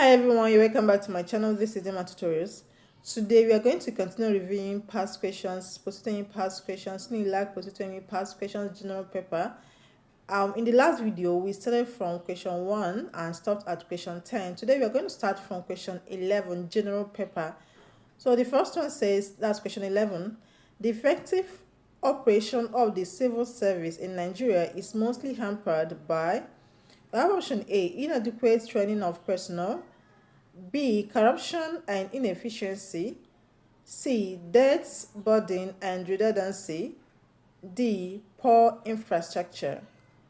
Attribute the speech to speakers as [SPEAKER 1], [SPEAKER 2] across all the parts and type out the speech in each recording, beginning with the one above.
[SPEAKER 1] Hi everyone, you're welcome back to my channel. This is Emma Tutorials. Today we are going to continue reviewing past questions, post-UTME past questions, UNILAG post-UTME past questions, general paper. In the last video we started from question 1 and stopped at question 10. Today we are going to start from question 11, general paper. So the first one says, that's question 11, the effective operation of the civil service in Nigeria is mostly hampered by, we have option A, inadequate training of personnel, B, corruption and inefficiency, C, debt, burden and redundancy, D, poor infrastructure.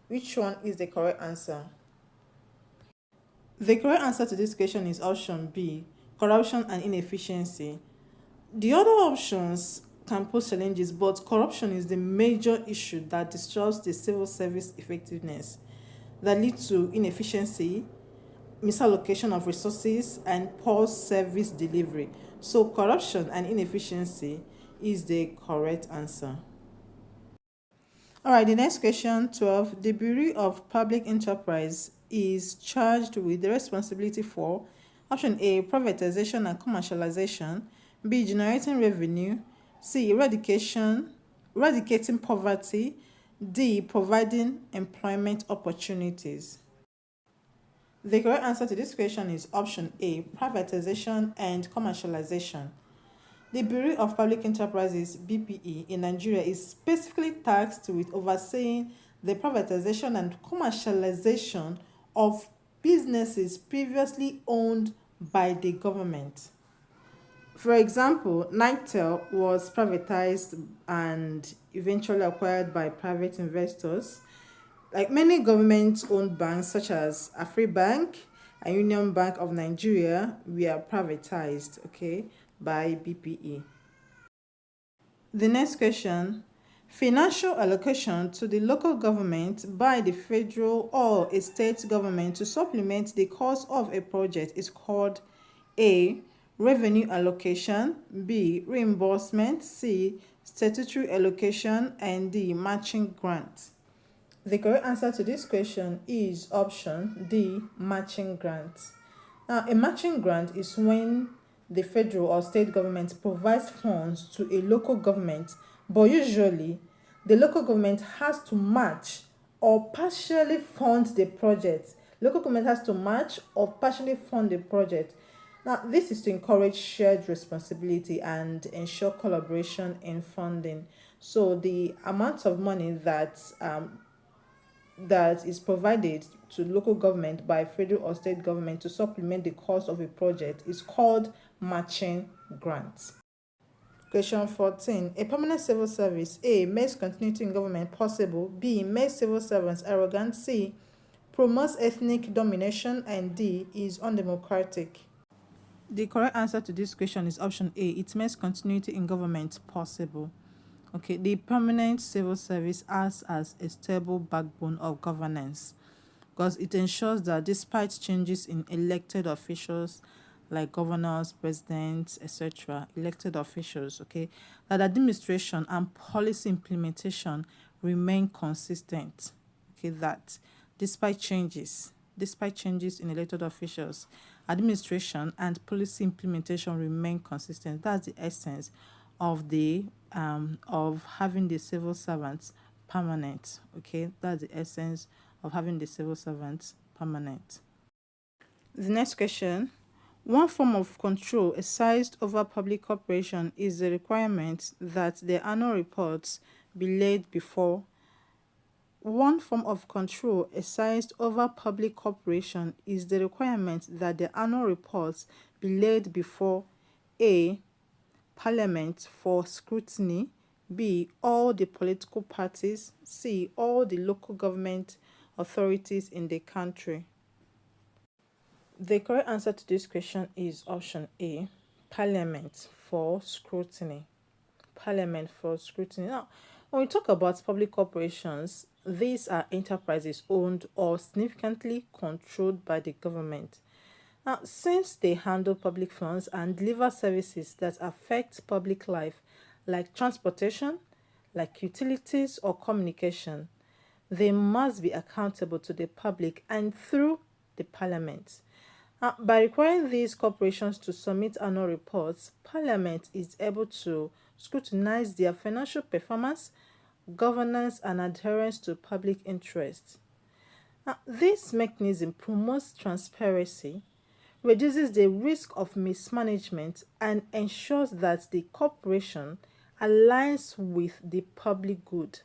[SPEAKER 1] Which one is the correct answer? The correct answer to this question is option B, corruption and inefficiency. The other options can pose challenges, but corruption is the major issue that disrupts the civil service effectiveness, that leads to inefficiency, misallocation of resources, and poor service delivery. So corruption and inefficiency is the correct answer. All right, the next question, 12. The Bureau of Public Enterprise is charged with the responsibility for, option A, privatization and commercialization, B, generating revenue, C, eradicating poverty, D, providing employment opportunities. The correct answer to this question is option A, privatization and commercialization. The Bureau of Public Enterprises, BPE, in Nigeria is specifically tasked with overseeing the privatization and commercialization of businesses previously owned by the government. For example, Nitel was privatized and eventually acquired by private investors. Like many government-owned banks such as Afribank and Union Bank of Nigeria were privatized, by BPE. The next question, financial allocation to the local government by the federal or a state government to supplement the cost of a project is called A, revenue allocation, B, reimbursement, C, statutory allocation, and D, matching grant. The correct answer to this question is option D, matching grant. Now, a matching grant is when the federal or state government provides funds to a local government, but usually the local government has to match or partially fund the project. Local government has to match or partially fund the project. Now, this is to encourage shared responsibility and ensure collaboration in funding. So the amount of money that is provided to local government by federal or state government to supplement the cost of a project is called matching grants. Question 14. A permanent civil service, A, makes continuity in government possible, B, makes civil servants arrogant, C, promotes ethnic domination, and D, is undemocratic. The correct answer to this question is option A, it makes continuity in government possible. The permanent civil service acts as a stable backbone of governance because it ensures that despite changes in elected officials like governors, presidents, etc., elected officials, that administration and policy implementation remain consistent. That despite changes in elected officials, administration and policy implementation remain consistent. That's the essence of having the civil servants permanent. That's the essence of having the civil servants permanent. The next question, one form of control exercised over public corporation is the requirement that the annual reports be laid before. One form of control exercised over public corporation is the requirement that the annual reports be laid before A, Parliament for scrutiny, B, all the political parties, C, all the local government authorities in the country. The correct answer to this question is option A, Parliament for scrutiny. Parliament for scrutiny. Now, when we talk about public corporations, these are enterprises owned or significantly controlled by the government. Now, since they handle public funds and deliver services that affect public life, like transportation, like utilities or communication, they must be accountable to the public and through the parliament. By requiring these corporations to submit annual reports, Parliament is able to scrutinize their financial performance, governance, and adherence to public interest. This mechanism promotes transparency, reduces the risk of mismanagement, and ensures that the corporation aligns with the public good.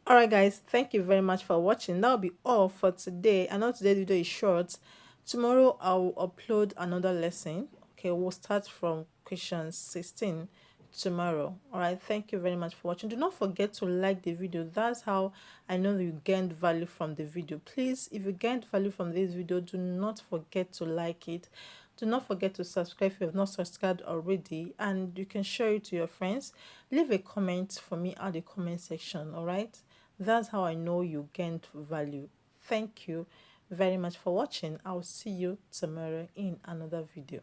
[SPEAKER 1] Alright guys, thank you very much for watching. That'll be all for today. I know today's video is short. Tomorrow I'll upload another lesson. Okay, we'll start from question 16 tomorrow. Alright, thank you very much for watching. Do not forget to like the video. That's how I know you gained value from the video. Please, if you gained value from this video, do not forget to like it. Do not forget to subscribe if you have not subscribed already, and you can share it to your friends. Leave a comment for me at the comment section. All right, that's how I know you gained value. Thank you very much for watching. I'll see you tomorrow in another video.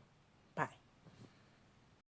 [SPEAKER 1] Bye.